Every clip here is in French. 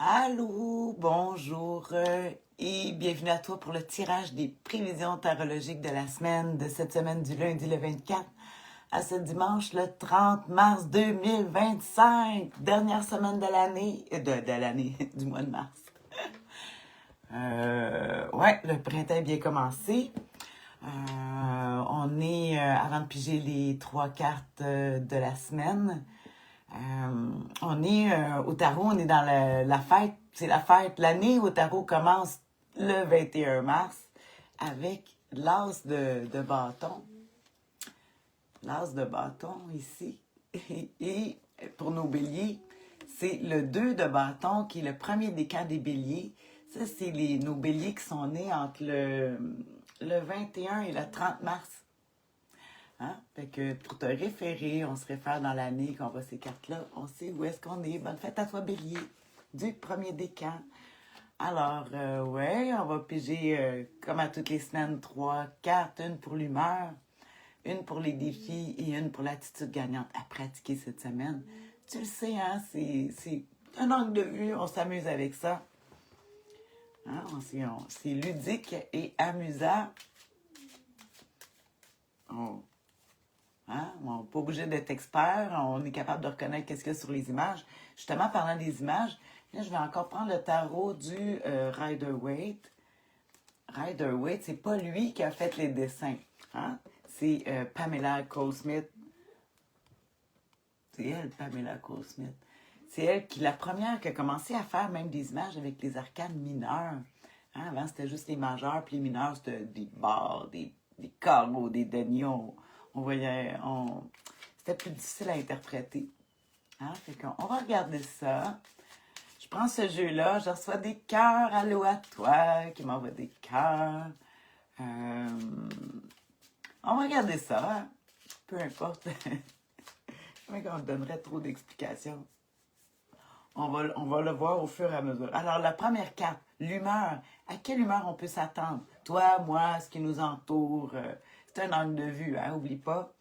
Allô, bonjour et bienvenue à toi pour le tirage des prévisions tarologiques de la semaine, de cette semaine du lundi le 24 à ce dimanche le 30 mars 2025, dernière semaine de l'année, de l'année, du mois de mars. Ouais, le printemps est bien commencé. On est, avant de piger les trois cartes de la semaine, on est au tarot, on est dans la fête. C'est la fête. L'année au tarot commence le 21 mars avec l'as de bâton. L'as de bâton ici. Et pour nos béliers, c'est le 2 de bâton qui est le premier décan des béliers. Ça, c'est nos béliers qui sont nés entre le 21 et le 30 mars. Hein? Fait que pour te référer, on se réfère dans l'année qu'on voit ces cartes-là. On sait où est-ce qu'on est. Bonne fête à toi, bélier, du premier décan. Alors, ouais, on va piger, comme à toutes les semaines, trois cartes. Une pour l'humeur, une pour les défis et une pour l'attitude gagnante à pratiquer cette semaine. Tu le sais, hein, c'est un angle de vue. On s'amuse avec ça. Hein? C'est ludique et amusant. Hein? On n'est pas obligé d'être expert, on est capable de reconnaître qu'est-ce qu'il y a sur les images. Justement, parlant des images, là, je vais encore prendre le tarot du Rider-Waite. Rider-Waite, c'est pas lui qui a fait les dessins. Hein? C'est Pamela Cole-Smith. C'est elle, Pamela Cole-Smith. C'est elle qui, la première qui a commencé à faire même des images avec les arcanes mineurs. Hein? Avant, c'était juste les majeurs, puis les mineurs, c'était des barres, des carreaux, des deniers. On voyait, c'était plus difficile à interpréter. Hein? Fait qu'on va regarder ça. Je prends ce jeu-là, je reçois des cœurs. Allô à toi qui m'envoie des cœurs. On va regarder ça. Hein? Peu importe. Mais qu'on donnerait trop d'explications. On va le voir au fur et à mesure. Alors, la première carte, l'humeur. À quelle humeur on peut s'attendre? Toi, moi, ce qui nous entoure. C'est un angle de vue, hein? Oublie pas.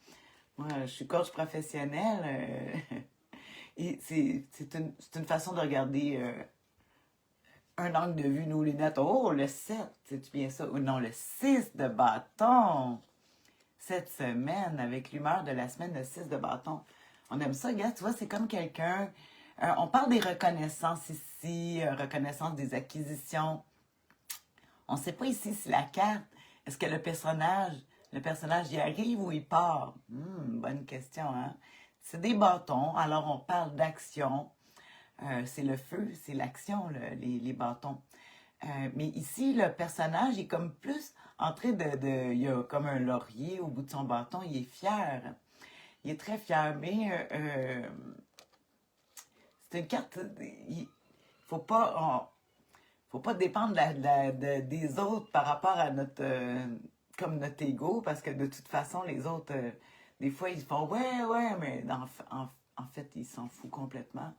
Moi, je suis coach professionnel. Et c'est une façon de regarder un angle de vue, nos lunettes. Oh, le 7, c'est-tu bien ça? Ou non, le 6 de bâton. Cette semaine, avec l'humeur de la semaine, le 6 de bâton. On aime ça, gars, tu vois, c'est comme quelqu'un... on parle des reconnaissances ici, reconnaissance des acquisitions. On ne sait pas ici si la carte, est-ce que le personnage y arrive ou il part? Bonne question, hein? C'est des bâtons, alors on parle d'action. C'est le feu, c'est l'action, les bâtons. Mais ici, le personnage est comme plus en train il y a comme un laurier au bout de son bâton, il est fier. Il est très fier, mais c'est une carte. Faut pas, faut pas dépendre des autres par rapport à comme notre ego, parce que de toute façon, les autres, des fois, ils font ouais, ouais, mais en fait, ils s'en foutent complètement.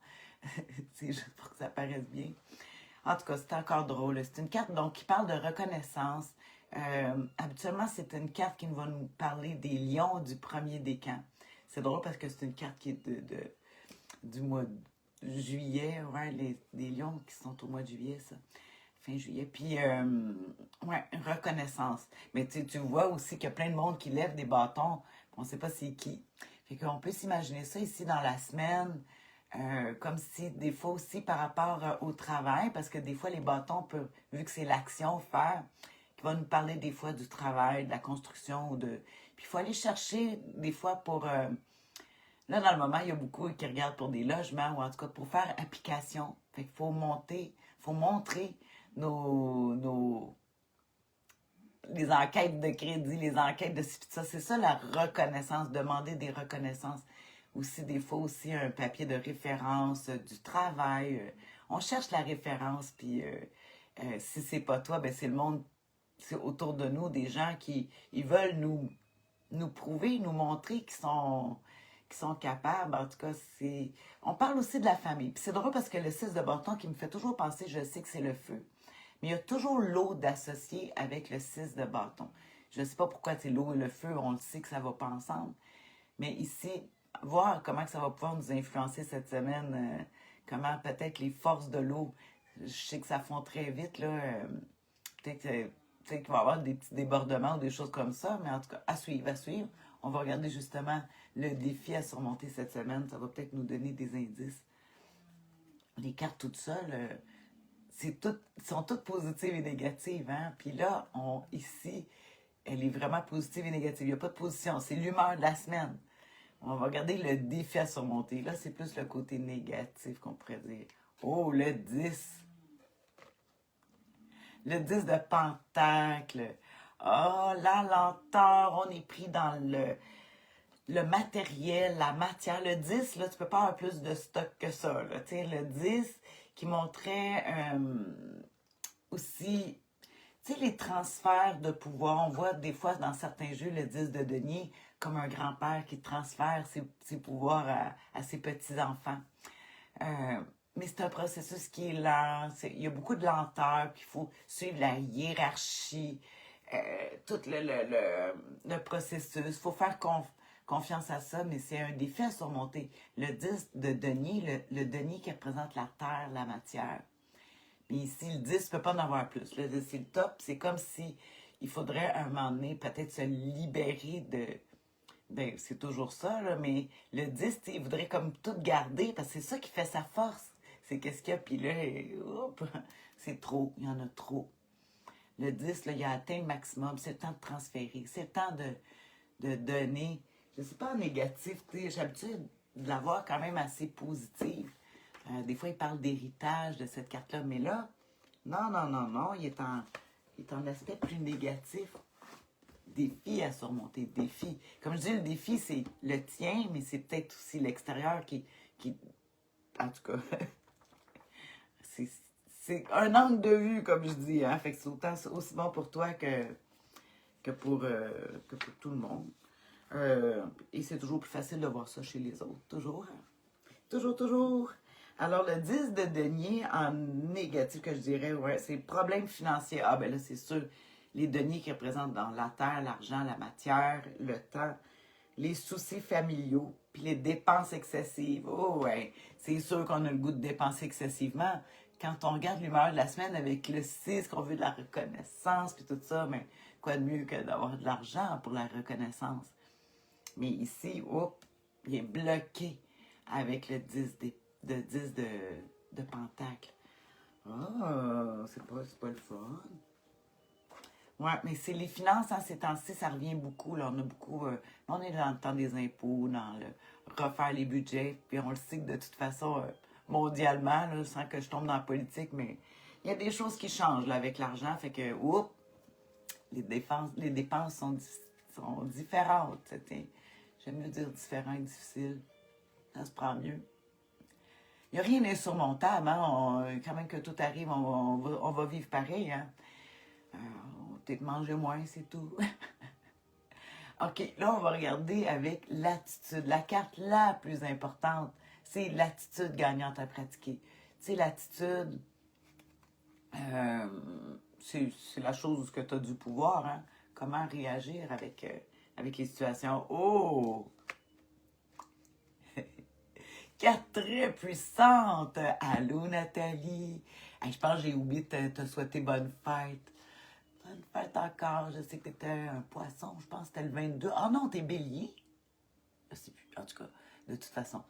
C'est juste pour que ça paraisse bien. En tout cas, c'est encore drôle. C'est une carte donc qui parle de reconnaissance. Habituellement, c'est une carte qui va nous parler des lions du premier décan. C'est drôle parce que c'est une carte qui est du mois de juillet. Ouais, les lions qui sont au mois de juillet, ça. Fin juillet. Puis, ouais, une reconnaissance. Mais tu vois aussi qu'il y a plein de monde qui lève des bâtons. On ne sait pas c'est qui. Fait qu'on peut s'imaginer ça ici dans la semaine. Comme si des fois aussi par rapport au travail, parce que des fois les bâtons peuvent, vu que c'est l'action faire, qui va nous parler des fois du travail, de la construction, Puis il faut aller chercher des fois pour... là, dans le moment, il y a beaucoup qui regardent pour des logements ou en tout cas pour faire application. Fait qu'il faut montrer nos les enquêtes de crédit, les enquêtes de ça. C'est ça la reconnaissance, demander des reconnaissances. Aussi, des fois, aussi un papier de référence du travail. On cherche la référence, puis si c'est pas toi, ben c'est le monde c'est autour de nous, des gens qui ils veulent nous prouver, nous montrer qu'ils sont capables. En tout cas, c'est. On parle aussi de la famille. Puis c'est drôle parce que le 6 de bâton qui me fait toujours penser, je sais que c'est le feu. Mais il y a toujours l'eau d'associer avec le 6 de bâton. Je ne sais pas pourquoi c'est l'eau et le feu, on le sait que ça ne va pas ensemble. Mais ici, voir comment que ça va pouvoir nous influencer cette semaine comment peut-être les forces de l'eau, je sais que ça fond très vite, là, peut-être qu'il va y avoir des petits débordements ou des choses comme ça, mais en tout cas, à suivre, à suivre. On va regarder justement le défi à surmonter cette semaine. Ça va peut-être nous donner des indices. Les cartes toutes seules, sont toutes positives et négatives. Hein? Puis là, ici, elle est vraiment positive et négative. Il n'y a pas de position. C'est l'humeur de la semaine. On va regarder le défi à surmonter. Là, c'est plus le côté négatif qu'on pourrait dire. Oh, le 10. Le 10 de pentacle. Oh, la lenteur. On est pris dans le matériel, la matière. Le 10, là, tu peux pas avoir plus de stock que ça. Là. Le 10 qui montrait aussi, tu sais, les transferts de pouvoir. On voit des fois dans certains jeux le 10 de denier comme un grand-père qui transfère ses pouvoirs à ses petits-enfants. Mais c'est un processus qui est lent. Il y a beaucoup de lenteur, puis il faut suivre la hiérarchie, tout le processus. Il faut faire confiance à ça, mais c'est un défi à surmonter. Le 10 de denier, le denier qui représente la terre, la matière. Mais ici, le 10 ne peut pas en avoir plus. Le 10, c'est le top. C'est comme si il faudrait à un moment donné peut-être se libérer de... Ben, c'est toujours ça, là, mais le 10, il voudrait comme tout garder, parce que c'est ça qui fait sa force. C'est qu'est-ce qu'il y a, puis là, hop, c'est trop, il y en a trop. Le 10, là, il a atteint le maximum, c'est le temps de transférer, c'est le temps de donner. Je ne sais pas en négatif, j'ai l'habitude de l'avoir quand même assez positive. Des fois, il parle d'héritage de cette carte-là, mais là, non, il est en aspect plus négatif. Défi à surmonter, défi. Comme je dis, le défi, c'est le tien, mais c'est peut-être aussi l'extérieur qui... En tout cas, c'est un angle de vue, comme je dis. Hein? Fait que c'est aussi bon pour toi que pour tout le monde. Et c'est toujours plus facile de voir ça chez les autres. Toujours. Hein? Toujours. Alors, le 10 de denier en négatif, que je dirais, ouais, c'est problème financier. Ah, ben là, c'est sûr. Les deniers qui représentent dans la terre, l'argent, la matière, le temps, les soucis familiaux, puis les dépenses excessives. Oh ouais, c'est sûr qu'on a le goût de dépenser excessivement. Quand on regarde l'humeur de la semaine avec le 6, qu'on veut de la reconnaissance, puis tout ça, mais quoi de mieux que d'avoir de l'argent pour la reconnaissance? Mais ici, il est bloqué avec le 10 de pentacle. Ah, c'est pas le fun. Oui, mais c'est les finances, hein, ces temps-ci, ça revient beaucoup. Là, on a beaucoup. On est dans le temps des impôts, dans le refaire les budgets, puis on le sait que de toute façon, mondialement, là, sans que je tombe dans la politique, mais il y a des choses qui changent là, avec l'argent, fait que, les dépenses sont différentes. J'aime mieux dire différent et difficile. Ça se prend mieux. Il n'y a rien d'insurmontable, hein? Quand même que tout arrive, on va vivre pareil, hein? On va peut-être manger moins, c'est tout. OK, là, on va regarder avec l'attitude. La carte la plus importante, c'est l'attitude gagnante à pratiquer. Tu sais, l'attitude, c'est la chose où tu as du pouvoir, hein? Comment réagir avec les situations. Oh! Carte très puissante. Allô, Nathalie. Hey, je pense que j'ai oublié de te souhaiter bonne fête. Bonne fête encore. Je sais que t'étais un poisson. Je pense que c'était le 22. Ah non, t'es bélier. Je sais plus. En tout cas, de toute façon.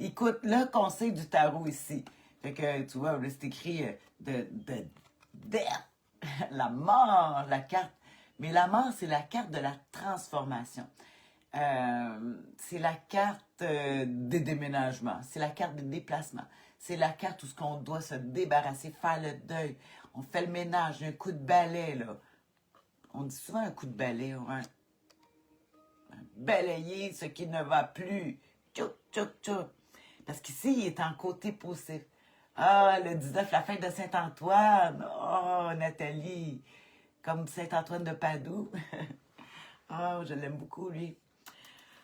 Écoute, le conseil du tarot ici. Fait que, tu vois, là, c'est écrit la mort, la carte. Mais la mort, c'est la carte de la transformation. C'est la carte des déménagements. C'est la carte des déplacements. C'est la carte où ce qu'on doit se débarrasser, faire le deuil. On fait le ménage, un coup de balai, là. On dit souvent un coup de balai, hein? Balayer ce qui ne va plus. Tchouc, tchouc, tchouc. Parce qu'ici, il est en côté positif. Ah, le 19, la fête de Saint-Antoine. Oh, Nathalie. Comme Saint-Antoine de Padoue. Oh, je l'aime beaucoup, lui.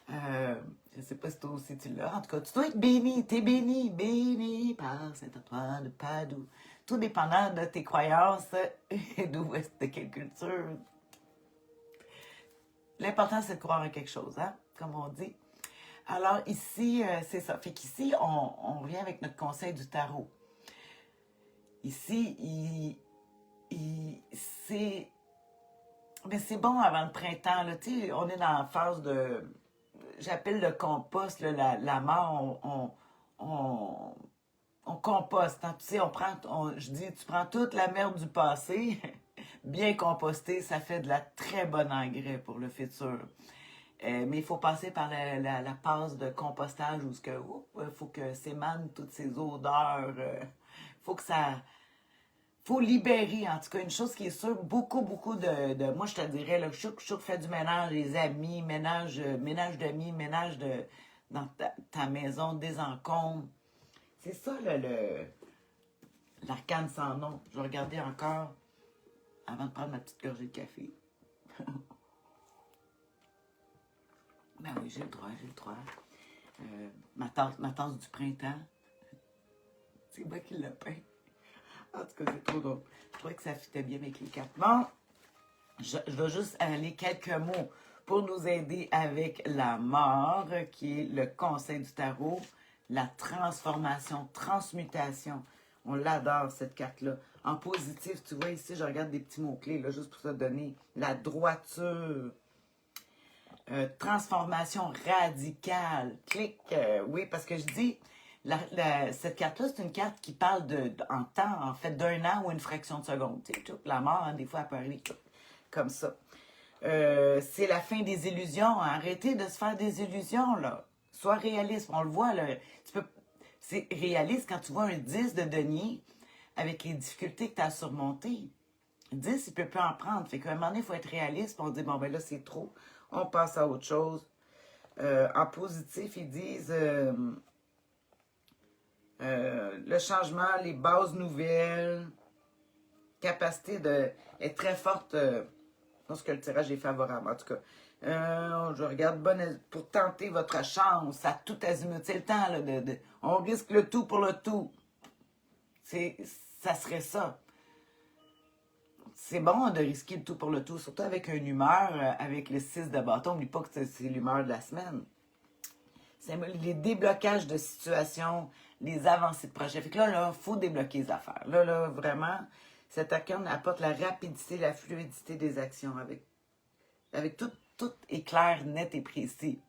Je ne sais pas si toi aussi tu l'as. En tout cas, tu dois être béni. T'es béni par Saint-Antoine de Padoue. Tout dépendant de tes croyances et de quelle culture. L'important, c'est de croire à quelque chose, hein, comme on dit. Alors ici, c'est ça. Fait qu'ici, on revient avec notre conseil du tarot. Ici, c'est... Mais c'est bon avant le printemps, là. Tu sais, on est dans la phase de... J'appelle le compost, là, la mort, on, on composte. Hein. Tu sais, je dis, tu prends toute la merde du passé, bien compostée, ça fait de la très bonne engrais pour le futur. Mais il faut passer par la passe de compostage où il faut que s'émanent toutes ces odeurs. Faut que ça. Faut libérer, en tout cas, une chose qui est sûre, beaucoup moi je te dirais, là, je fais du ménage, les amis, ménage d'amis, ménage dans ta maison, des encombres. C'est ça, l'arcane sans nom. Je vais regarder encore avant de prendre ma petite gorgée de café. Ben oui, j'ai le droit, j'ai le droit. Ma tasse du printemps, c'est moi qui l'ai peint. En tout cas, c'est trop drôle. Je trouvais que ça fitait bien avec les cartes. Bon, je vais juste aller quelques mots pour nous aider avec la mort, qui est le conseil du tarot, la transformation, transmutation. On l'adore, cette carte-là. En positif, tu vois, ici, je regarde des petits mots-clés, là, juste pour te donner la droiture. Transformation radicale. Clic, oui, parce que je dis, cette carte-là, c'est une carte qui parle en temps, en fait, d'un an ou une fraction de seconde. Tu sais, la mort, hein, des fois, elle peut arriver comme ça. C'est la fin des illusions. Arrêtez de se faire des illusions, là. Sois réaliste. On le voit, là. C'est réaliste quand tu vois un 10 de denier avec les difficultés que tu as surmontées. 10, il ne peut plus en prendre. Fait qu'à un moment donné, il faut être réaliste. On dit, bon, ben là, c'est trop. On passe à autre chose. En positif, ils disent le changement, les bases nouvelles, capacité est très forte lorsque le tirage est favorable. En tout cas, je regarde pour tenter votre chance à tout azimut. C'est le temps, là, on risque le tout pour le tout. Ça serait ça. C'est bon de risquer le tout pour le tout, surtout avec une humeur, avec le 6 de bâton. N'oublie pas que c'est l'humeur de la semaine. C'est les déblocages de situations, les avancées de projets. Fait que là, il faut débloquer les affaires. Là, vraiment, cet arcane apporte la rapidité, la fluidité des actions avec tout est clair, net et précis.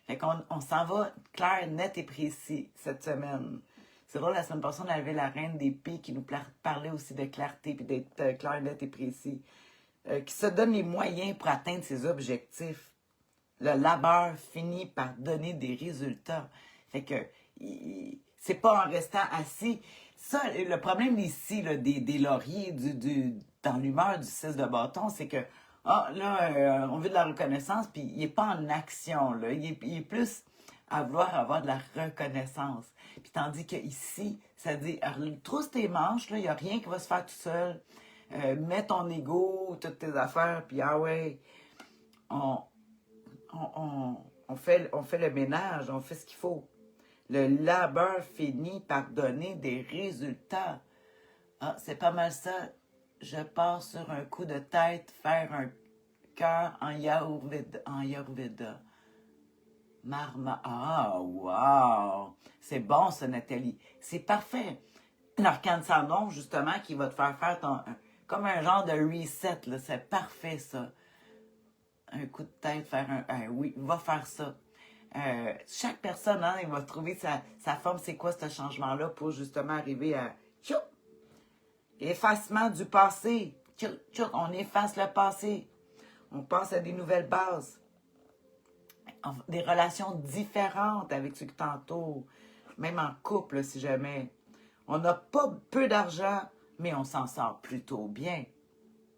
Fait qu'on s'en va clair, net et précis cette semaine. C'est drôle, la semaine passée, on avait la reine d'épée qui nous parlait aussi de clarté et d'être clair, net et précis. Qui se donne les moyens pour atteindre ses objectifs. Le labeur finit par donner des résultats. Fait que c'est pas en restant assis. Ça, le problème ici, là, des lauriers, dans l'humeur du 6 de bâton, c'est que on veut de la reconnaissance, puis il n'est pas en action. Là. Il est plus à vouloir avoir de la reconnaissance. Puis tandis que ici, ça dit, trousse tes manches, il n'y a rien qui va se faire tout seul. Mets ton ego, toutes tes affaires, puis ah ouais, on fait le ménage, on fait ce qu'il faut. Le labeur finit par donner des résultats. Ah, c'est pas mal ça. Je pars sur un coup de tête faire un cœur en Ayurveda. Marma. Ah, wow! C'est bon, ça, Nathalie. C'est parfait. L'arcane sans nom, justement, qui va te faire comme un genre de reset, là. C'est parfait, ça. Un coup de tête, faire oui, va faire ça. Chaque personne, hein, il va trouver sa forme, c'est quoi ce changement-là pour justement arriver à effacement du passé. On efface le passé. On passe à des nouvelles bases. Des relations différentes avec ceux qui t'entourent. Même en couple, si jamais. On n'a pas peu d'argent, mais on s'en sort plutôt bien.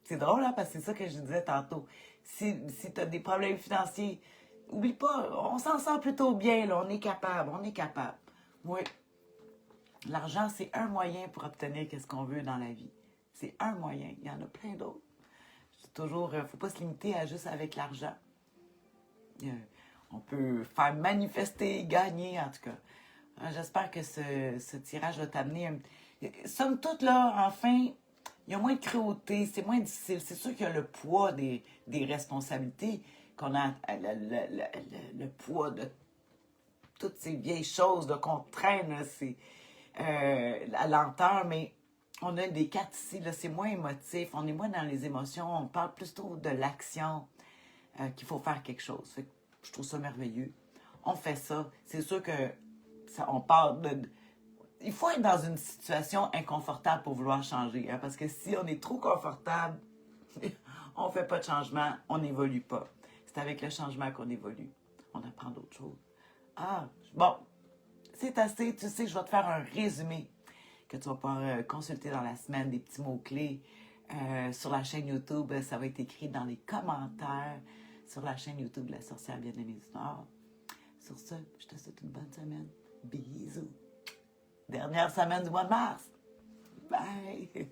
C'est drôle, hein, parce que c'est ça que je disais tantôt. Si tu as des problèmes financiers, oublie pas, on s'en sort plutôt bien, là, on est capable. Oui, l'argent, c'est un moyen pour obtenir ce qu'on veut dans la vie. C'est un moyen, il y en a plein d'autres. Toujours, faut pas se limiter à juste avec l'argent. On peut faire manifester, gagner, en tout cas. J'espère que ce tirage va t'amener. Somme toute, là, enfin, il y a moins de cruauté, c'est moins difficile. C'est sûr qu'il y a le poids des responsabilités, qu'on a le poids de toutes ces vieilles choses qu'on traîne, là, c'est la lenteur, mais on a des quatre ici, là, c'est moins émotif, on est moins dans les émotions, on parle plutôt de l'action, qu'il faut faire quelque chose. Fait que je trouve ça merveilleux. On fait ça. C'est sûr que on parle de... Il faut être dans une situation inconfortable pour vouloir changer. Hein, parce que si on est trop confortable, on ne fait pas de changement, on n'évolue pas. C'est avec le changement qu'on évolue. On apprend d'autres choses. Ah, bon, c'est assez. Tu sais, je vais te faire un résumé que tu vas pouvoir consulter dans la semaine, des petits mots-clés. Sur la chaîne YouTube, ça va être écrit dans les commentaires sur la chaîne YouTube de la sorcière bien-aimée du Nord. Sur ce, je te souhaite une bonne semaine. Bisous. Dernière semaine du mois de mars. Bye.